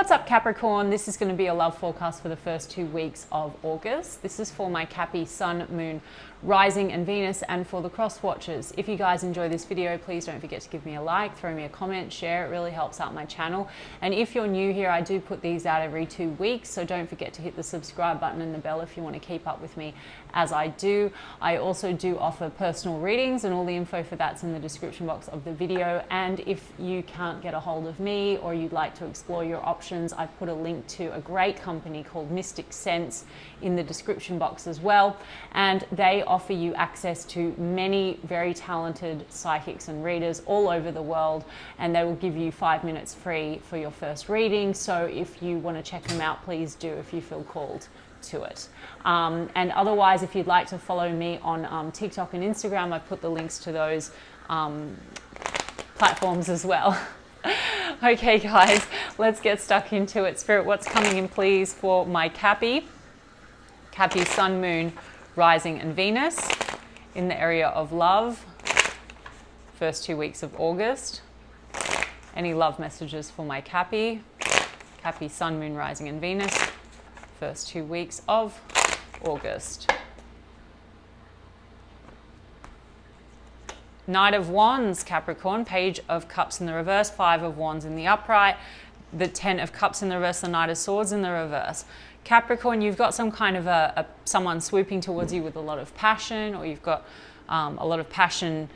What's up, Capricorn? This is going to be a love forecast for the first 2 weeks of August. This is for my Cappy Sun, Moon, Rising and Venus, and for the cross watchers. If you guys enjoy this video, please don't forget to give me a like, throw me a comment, share. It really helps out my channel. And if you're new here, I do put these out every 2 weeks, so don't forget to hit the subscribe button and the bell if you want to keep up with me as I do. I also do offer personal readings, and all the info for that's in the description box of the video. And if you can't get a hold of me or you'd like to explore your options, I've put a link to a great company called Mystic Sense in the description box as well. And they offer you access to many very talented psychics and readers all over the world, and they will give you 5 minutes free for your first reading. So if you want to check them out, please do if you feel called to it. And otherwise, if you'd like to follow me on TikTok and Instagram, I've put the links to those platforms as well. Okay guys, let's get stuck into it. Spirit, what's coming in please for my Cappy Sun, Moon, Rising and Venus in the area of love, first 2 weeks of August. Any love messages for my Cappy Sun, Moon, Rising and Venus, first 2 weeks of August. Knight of Wands, Capricorn, Page of Cups in the reverse, 5 of Wands in the upright, the 10 of Cups in the reverse, the Knight of Swords in the reverse. Capricorn, you've got some kind of someone swooping towards you with a lot of passion, or you've got a lot of passion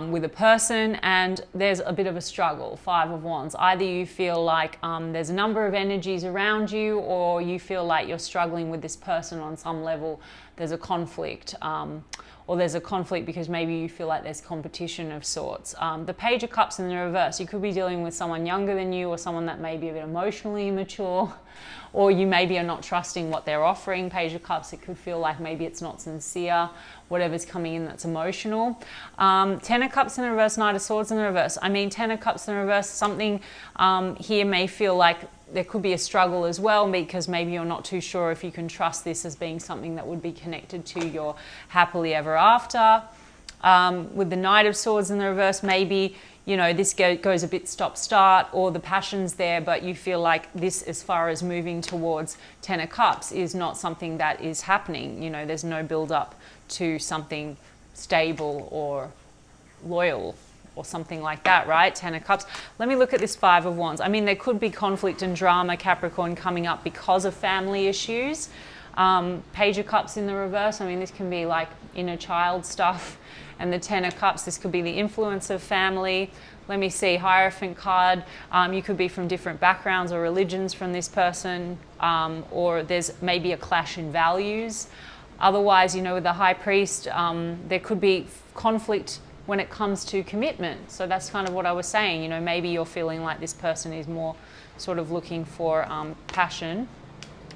with a person, and there's a bit of a struggle. 5 of Wands. Either you feel like there's a number of energies around you, or you feel like you're struggling with this person on some level. There's a conflict. Or there's a conflict because maybe you feel like there's competition of sorts. The Page of Cups in the reverse, you could be dealing with someone younger than you, or someone that may be a bit emotionally immature, or you maybe are not trusting what they're offering. Page of Cups, it could feel like maybe it's not sincere, whatever's coming in that's emotional. 10 of Cups in the reverse, Knight of Swords in the reverse. I mean, 10 of Cups in the reverse, something here may feel like there could be a struggle as well, because maybe you're not too sure if you can trust this as being something that would be connected to your happily ever after. With the Knight of Swords in the reverse, maybe, you know, this goes a bit stop-start, or the passion's there, but you feel like this, as far as moving towards 10 of Cups, is not something that is happening. You know, there's no build-up to something stable or loyal, or something like that, right? 10 of Cups. Let me look at this 5 of Wands. I mean, there could be conflict and drama, Capricorn, coming up because of family issues. Page of Cups in the reverse. I mean, this can be like inner child stuff. And the 10 of Cups, this could be the influence of family. Let me see, Hierophant card. You could be from different backgrounds or religions from this person, or there's maybe a clash in values. Otherwise, you know, with the High Priest, there could be conflict when it comes to commitment. So that's kind of what I was saying. You know, maybe you're feeling like this person is more sort of looking for passion.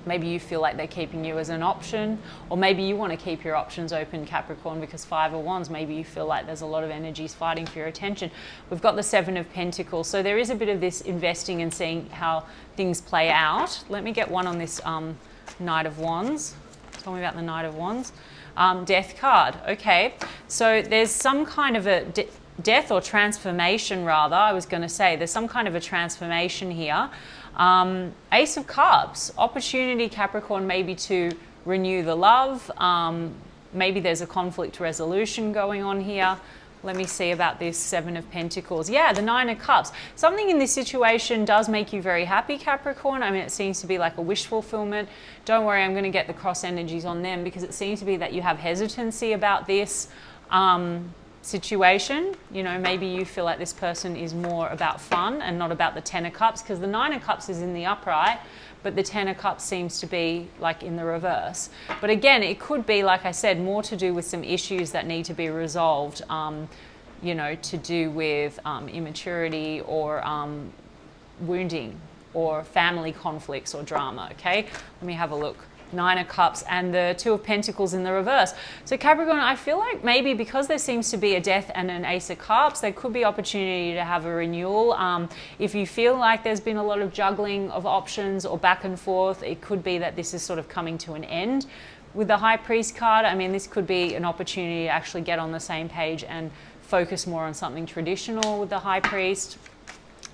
Maybe you feel like they're keeping you as an option, or maybe you want to keep your options open, Capricorn, because 5 of Wands, maybe you feel like there's a lot of energies fighting for your attention. We've got the 7 of Pentacles. So there is a bit of this investing and seeing how things play out. Let me get one on this Knight of Wands. Tell me about the Knight of Wands. Death card. Okay, so there's some kind of a death or transformation, rather. I was going to say there's some kind of a transformation here. Ace of Cups, opportunity, Capricorn, maybe to renew the love. Maybe there's a conflict resolution going on here. Let me see about this 7 of Pentacles. Yeah, the 9 of Cups. Something in this situation does make you very happy, Capricorn. I mean, it seems to be like a wish fulfillment. Don't worry, I'm going to get the cross energies on them, because it seems to be that you have hesitancy about this situation. You know, maybe you feel like this person is more about fun and not about the 10 of Cups, because the 9 of Cups is in the upright, but the 10 of Cups seems to be like in the reverse. But again, it could be, like I said, more to do with some issues that need to be resolved, you know, to do with immaturity or wounding or family conflicts or drama, okay? Let me have a look. 9 of Cups and the 2 of Pentacles in the reverse. So Capricorn, I feel like maybe because there seems to be a death and an Ace of Cups, there could be opportunity to have a renewal. If you feel like there's been a lot of juggling of options or back and forth, it could be that this is sort of coming to an end. With the High Priest card, I mean, this could be an opportunity to actually get on the same page and focus more on something traditional with the High Priest.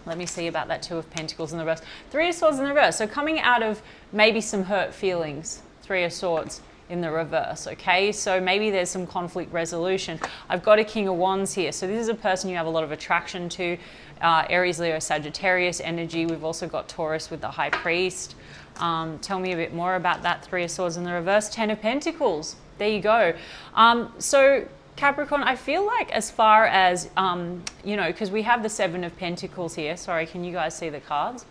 Let me see about that Two of Pentacles in the reverse. Three of Swords in the reverse. So coming out of maybe some hurt feelings, Three of Swords in the reverse, okay? So maybe there's some conflict resolution. I've got a King of Wands here. So this is a person you have a lot of attraction to, Aries, Leo, Sagittarius energy. We've also got Taurus with the High Priest. Tell me a bit more about that Three of Swords in the reverse. Ten of Pentacles. There you go. So Capricorn, I feel like as far as, you know, because we have the Seven of Pentacles here. Sorry, can you guys see the cards?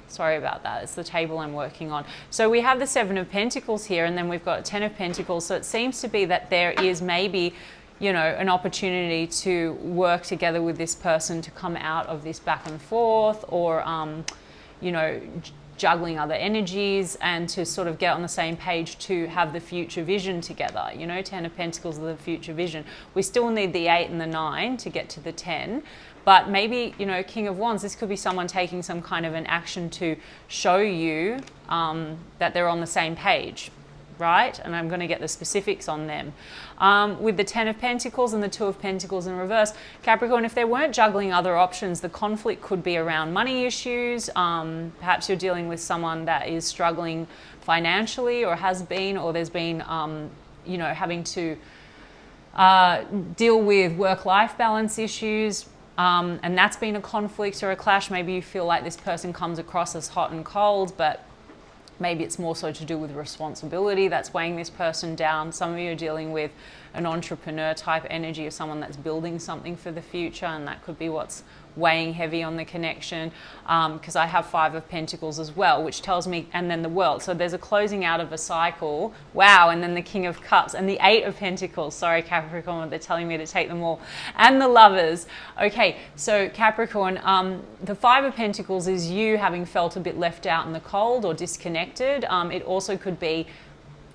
Sorry about that. It's the table I'm working on. So we have the Seven of Pentacles here, and then we've got Ten of Pentacles. So it seems to be that there is maybe, you know, an opportunity to work together with this person to come out of this back and forth, or, you know, juggling other energies, and to sort of get on the same page to have the future vision together. You know, Ten of Pentacles is the future vision. We still need the 8 and the 9 to get to the 10, but maybe, you know, King of Wands, this could be someone taking some kind of an action to show you that they're on the same page, right? And I'm going to get the specifics on them. With the Ten of Pentacles and the Two of Pentacles in reverse, Capricorn, if they weren't juggling other options, the conflict could be around money issues. Perhaps you're dealing with someone that is struggling financially, or has been, or there's been, you know, having to deal with work-life balance issues. And that's been a conflict or a clash. Maybe you feel like this person comes across as hot and cold, but maybe it's more so to do with responsibility that's weighing this person down. Some of you are dealing with an entrepreneur type energy, or someone that's building something for the future, and that could be what's weighing heavy on the connection. Because I have Five of Pentacles as well, which tells me, and then the World. So there's a closing out of a cycle. Wow. And then the King of Cups and the Eight of Pentacles. Sorry, Capricorn, they're telling me to take them all. And the Lovers. Okay, so Capricorn, the Five of Pentacles is you having felt a bit left out in the cold or disconnected. It also could be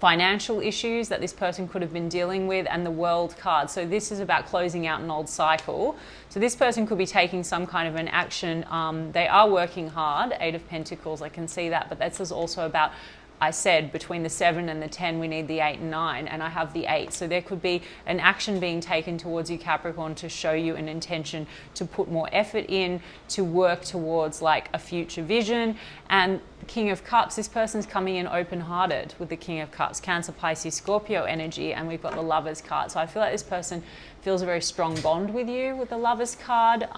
financial issues that this person could have been dealing with, and the World card. So this is about closing out an old cycle. So this person could be taking some kind of an action. They are working hard, Eight of Pentacles, I can see that, but this is also about, I said, between the 7 and the 10, we need the 8 and 9, and I have the 8. So there could be an action being taken towards you, Capricorn, to show you an intention to put more effort in, to work towards like a future vision. And the King of Cups, this person's coming in open-hearted with the King of Cups, Cancer, Pisces, Scorpio energy, and we've got the Lovers card. So I feel like this person feels a very strong bond with you with the Lovers card.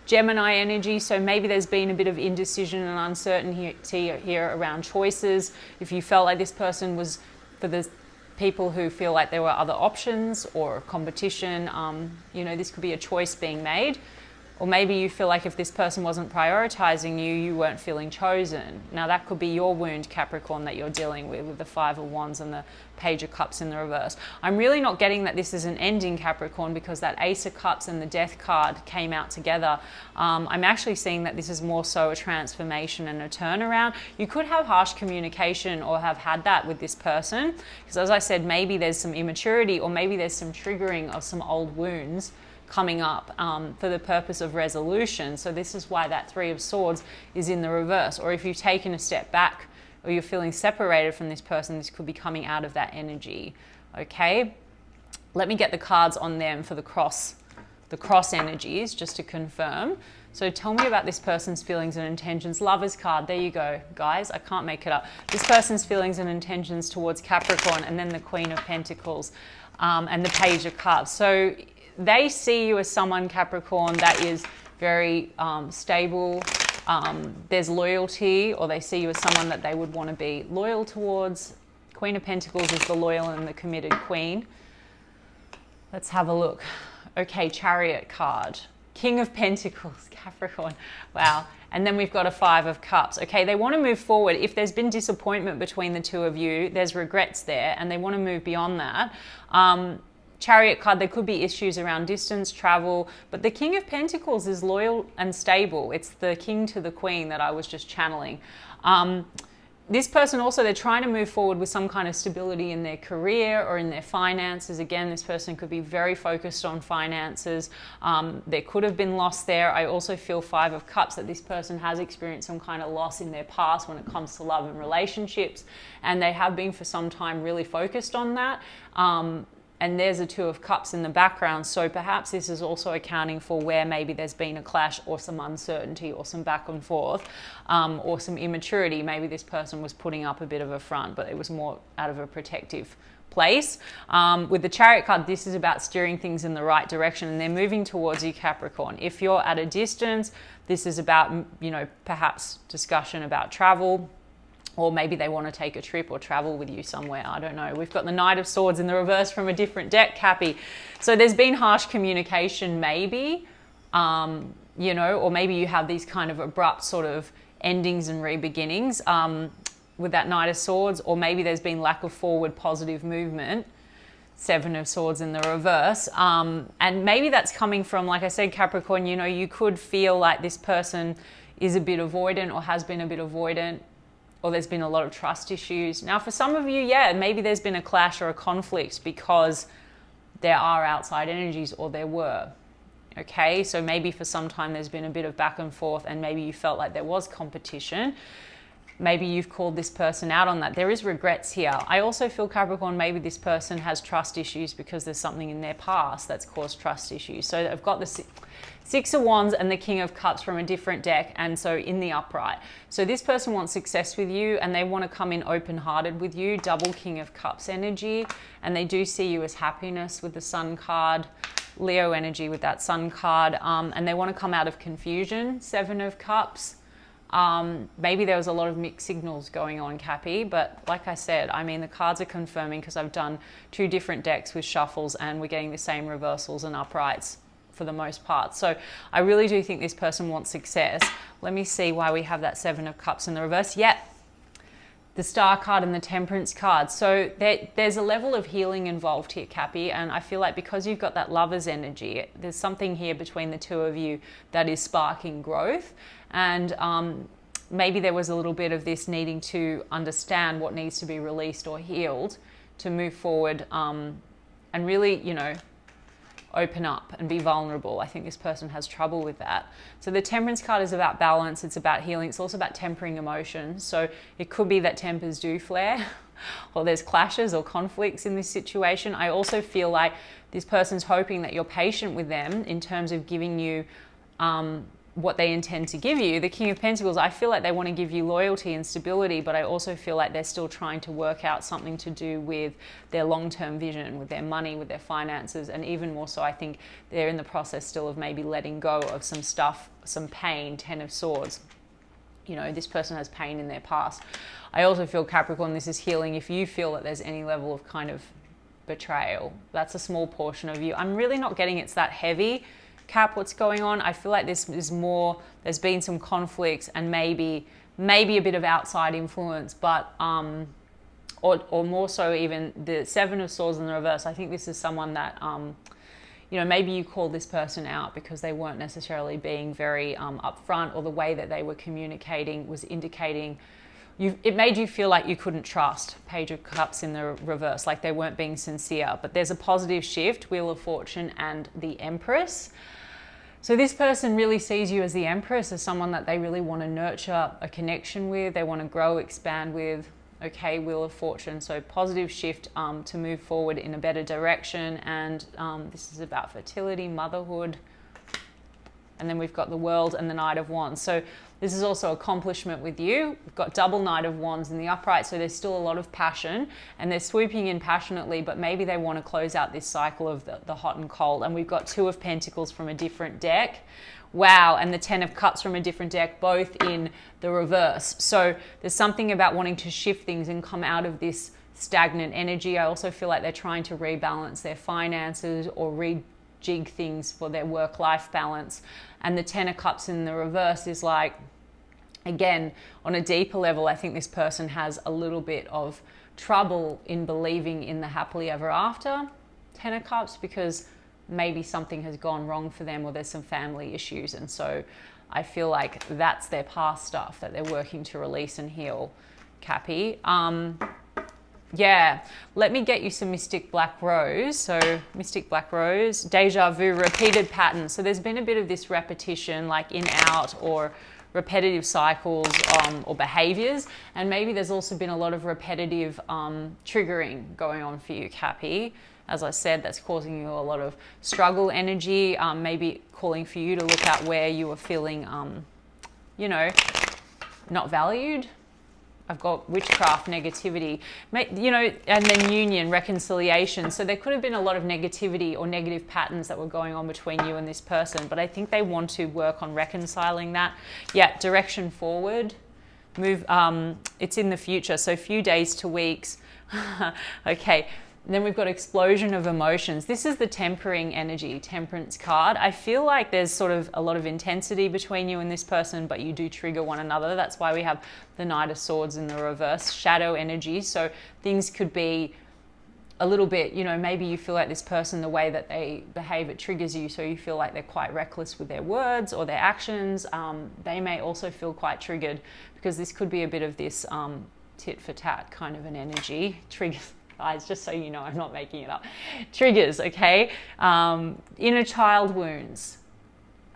Gemini energy, so maybe there's been a bit of indecision and uncertainty here around choices. If you felt like this person was, for the people who feel like there were other options or competition, you know, this could be a choice being made. Or maybe you feel like if this person wasn't prioritizing you, you weren't feeling chosen. Now that could be your wound, Capricorn, that you're dealing with the Five of Wands and the Page of Cups in the reverse. I'm really not getting that this is an ending, Capricorn, because that Ace of Cups and the Death card came out together. I'm actually seeing that this is more so a transformation and a turnaround. You could have harsh communication or have had that with this person, because as I said, maybe there's some immaturity, or maybe there's some triggering of some old wounds coming up for the purpose of resolution. So this is why that Three of Swords is in the reverse. Or if you've taken a step back, or you're feeling separated from this person, this could be coming out of that energy. Okay, let me get the cards on them for the cross energies, just to confirm. So tell me about this person's feelings and intentions. Lovers card, there you go, guys. I can't make it up. This person's feelings and intentions towards Capricorn, and then the Queen of Pentacles and the Page of Cups. So they see you as someone, Capricorn, that is very stable. There's loyalty, or they see you as someone that they would want to be loyal towards. Queen of Pentacles is the loyal and the committed queen. Let's have a look. Okay, Chariot card. King of Pentacles, Capricorn. Wow. And then we've got a Five of Cups. Okay, they want to move forward. If there's been disappointment between the two of you, there's regrets there, and they want to move beyond that. Chariot card, there could be issues around distance, travel, but the King of Pentacles is loyal and stable. It's the King to the Queen that I was just channeling. This person also, they're trying to move forward with some kind of stability in their career or in their finances. Again, this person could be very focused on finances. There could have been loss there. I also feel Five of Cups, that this person has experienced some kind of loss in their past when it comes to love and relationships, and they have been for some time really focused on that. and there's a Two of Cups in the background. So perhaps this is also accounting for where maybe there's been a clash or some uncertainty or some back and forth, or some immaturity. Maybe this person was putting up a bit of a front, but it was more out of a protective place. With the Chariot card, this is about steering things in the right direction, and they're moving towards you, Capricorn. If you're at a distance, this is about, you know, perhaps discussion about travel, or maybe they want to take a trip or travel with you somewhere. I don't know. We've got the Knight of Swords in the reverse from a different deck, Cappy. So there's been harsh communication, maybe, you know, or maybe you have these kind of abrupt sort of endings and re-beginnings with that Knight of Swords, or maybe there's been lack of forward positive movement. Seven of Swords in the reverse. And maybe that's coming from, like I said, Capricorn, you know, you could feel like this person is a bit avoidant or has been a bit avoidant, or there's been a lot of trust issues. Now, for some of you, yeah, maybe there's been a clash or a conflict because there are outside energies, or there were. Okay, so maybe for some time there's been a bit of back and forth, and maybe you felt like there was competition. Maybe you've called this person out on that. There is regrets here. I also feel, Capricorn, maybe this person has trust issues because there's something in their past that's caused trust issues. So I've got the Six of Wands and the King of Cups from a different deck, and so in the upright. So this person wants success with you, and they want to come in open-hearted with you, double King of Cups energy, and they do see you as happiness with the Sun card, Leo energy with that Sun card, and they want to come out of confusion, Seven of Cups. Maybe there was a lot of mixed signals going on, Cappy, but like I said, I mean, the cards are confirming because I've done two different decks with shuffles and we're getting the same reversals and uprights for the most part. So I really do think this person wants success. Let me see why we have that Seven of Cups in the reverse. Yep, the Star card and the Temperance card. So there's a level of healing involved here, Cappy, and I feel like because you've got that Lover's energy, there's something here between the two of you that is sparking growth. And maybe there was a little bit of this needing to understand what needs to be released or healed to move forward, and really, you know, open up and be vulnerable. I think this person has trouble with that. So the Temperance card is about balance. It's about healing. It's also about tempering emotions. So it could be that tempers do flare or there's clashes or conflicts in this situation. I also feel like this person's hoping that you're patient with them in terms of giving you what they intend to give you. The King of Pentacles, I feel like they want to give you loyalty and stability, but I also feel like they're still trying to work out something to do with their long-term vision, with their money, with their finances, and even more so, I think they're in the process still of maybe letting go of some stuff, some pain, Ten of Swords. You know, this person has pain in their past. I also feel, Capricorn, this is healing if you feel that there's any level of kind of betrayal. That's a small portion of you. I'm really not getting it's that heavy, Cap, what's going on. I feel like this is more, there's been some conflicts and maybe a bit of outside influence, but or more so even the Seven of Swords in the reverse. I think this is someone that you know, maybe you called this person out because they weren't necessarily being very upfront, or the way that they were communicating was indicating it made you feel like you couldn't trust. Page of Cups in the reverse, like they weren't being sincere. But there's a positive shift, Wheel of Fortune and the Empress. So this person really sees you as the Empress, as someone that they really want to nurture a connection with, they want to grow, expand with. Okay, Wheel of Fortune, so positive shift to move forward in a better direction. And this is about fertility, motherhood. And then we've got the World and the Knight of Wands. So this is also accomplishment with you. We've got double Knight of Wands in the upright, so there's still a lot of passion, and they're swooping in passionately, but maybe they want to close out this cycle of the hot and cold. And we've got Two of Pentacles from a different deck. Wow, and the Ten of Cups from a different deck, both in the reverse. So there's something about wanting to shift things and come out of this stagnant energy. I also feel like they're trying to rebalance their finances or rejig things for their work-life balance. And the Ten of Cups in the reverse is like, again, on a deeper level, I think this person has a little bit of trouble in believing in the happily ever after, Ten of Cups, because maybe something has gone wrong for them, or there's some family issues. And so I feel like that's their past stuff that they're working to release and heal, Cappy. Yeah, let me get you some Mystic Black Rose. So Mystic Black Rose, deja vu, repeated patterns. So there's been a bit of this repetition, like in, out, or repetitive cycles or behaviors. And maybe there's also been a lot of repetitive triggering going on for you, Cappy. As I said, that's causing you a lot of struggle energy, maybe calling for you to look at where you are feeling, you know, not valued. I've got witchcraft, negativity, you know, and then union, reconciliation. So there could have been a lot of negativity or negative patterns that were going on between you and this person, but I think they want to work on reconciling that. Yeah, direction forward, move, it's in the future, so few days to weeks. Okay. Then we've got explosion of emotions. This is the tempering energy, temperance card. I feel like there's sort of a lot of intensity between you and this person, but you do trigger one another. That's why we have the Knight of Swords in the reverse, shadow energy. So things could be a little bit, you know, maybe you feel like this person, the way that they behave, it triggers you. So you feel like they're quite reckless with their words or their actions. They may also feel quite triggered because this could be a bit of this tit for tat kind of an energy. Triggers. Guys, just so you know, I'm not making it up. Triggers, okay? Inner child wounds.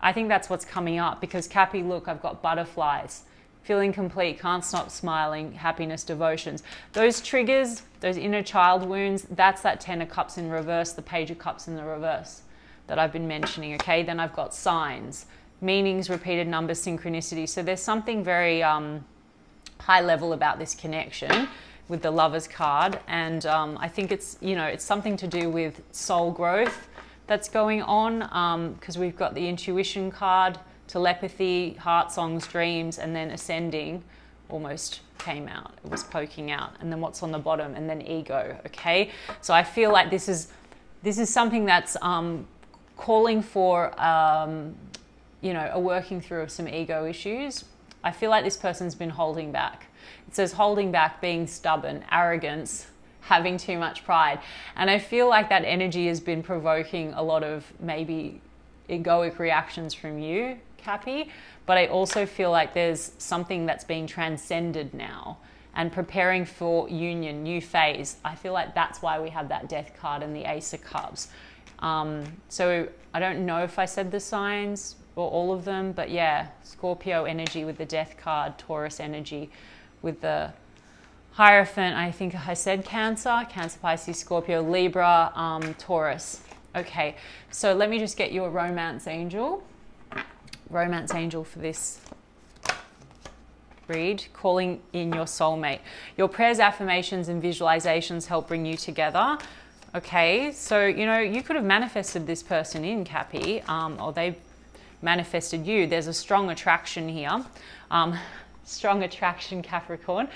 I think that's what's coming up because Cappy, look, I've got butterflies. Feeling complete, can't stop smiling, happiness, devotions. Those triggers, those inner child wounds, that's that 10 of Cups in reverse, the Page of Cups in the reverse that I've been mentioning, okay? Then I've got signs, meanings, repeated numbers, synchronicity. So there's something very high level about this connection with the Lovers card, and I think it's, you know, it's something to do with soul growth that's going on, because we've got the intuition card, telepathy, heart songs, dreams, and then ascending almost came out. It was poking out, and then what's on the bottom, and then ego. Okay, so I feel like this is something that's calling for you know, a working through of some ego issues. I feel like this person's been holding back. It says holding back, being stubborn, arrogance, having too much pride. And I feel like that energy has been provoking a lot of maybe egoic reactions from you, Cappy. But I also feel like there's something that's being transcended now and preparing for union, new phase. I feel like that's why we have that Death card and the Ace of Cups. So I don't know if I said the signs or all of them, but yeah, Scorpio energy with the Death card, Taurus energy with the Hierophant. I think I said Cancer, Pisces, Scorpio, Libra, Taurus. Okay, so let me just get you a romance angel. Romance angel for this read, calling in your soulmate. Your prayers, affirmations, and visualizations help bring you together. Okay, so, you know, you could have manifested this person in, Cappy, or they manifested you. There's a strong attraction here. Strong attraction, Capricorn.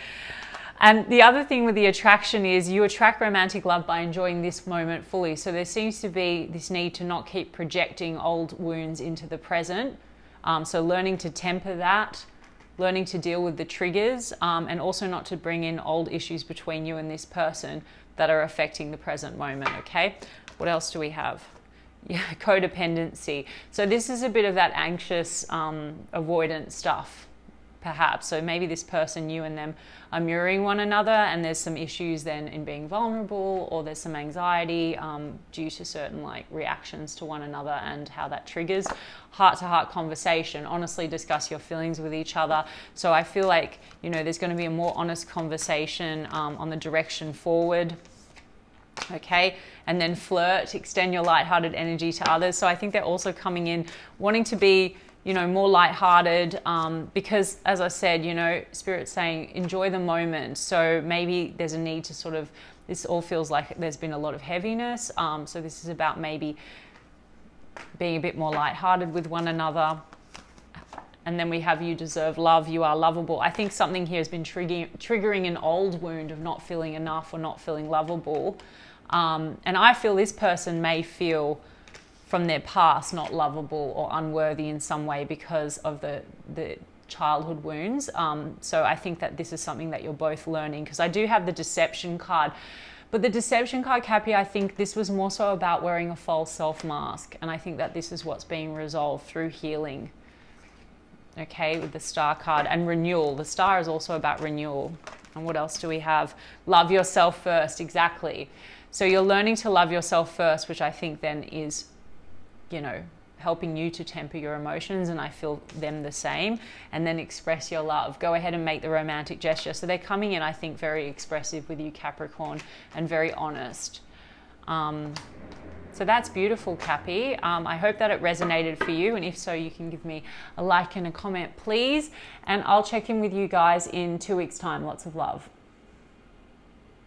And the other thing with the attraction is you attract romantic love by enjoying this moment fully. So there seems to be this need to not keep projecting old wounds into the present. So learning to temper that, learning to deal with the triggers, and also not to bring in old issues between you and this person that are affecting the present moment, okay? What else do we have? Yeah, codependency. So this is a bit of that anxious, avoidant stuff, perhaps. So maybe this person, you and them are mirroring one another, and there's some issues then in being vulnerable, or there's some anxiety due to certain like reactions to one another and how that triggers. Heart-to-heart conversation, honestly discuss your feelings with each other. So I feel like, you know, there's going to be a more honest conversation on the direction forward. Okay, and then flirt, extend your lighthearted energy to others. So I think they're also coming in wanting to be, you know, more lighthearted, because as I said, you know, Spirit's saying enjoy the moment. So maybe there's a need to sort of, this all feels like there's been a lot of heaviness. So this is about maybe being a bit more lighthearted with one another. And then we have you deserve love, you are lovable. I think something here has been triggering an old wound of not feeling enough or not feeling lovable. And I feel this person may feel from their past not lovable or unworthy in some way because of the childhood wounds. So I think that this is something that you're both learning, because I do have the deception card. But the deception card, Cappy, I think this was more so about wearing a false self mask. And I think that this is what's being resolved through healing. Okay, with the Star card and renewal. The Star is also about renewal. And what else do we have? Love yourself first, exactly. So you're learning to love yourself first, which I think then is, you know, helping you to temper your emotions, and I feel them the same. And then express your love. Go ahead and make the romantic gesture. So they're coming in, I think, very expressive with you, Capricorn, and very honest. So that's beautiful, Cappy. I hope that it resonated for you, and if so, you can give me a like and a comment, please. And I'll check in with you guys in 2 weeks' time. Lots of love.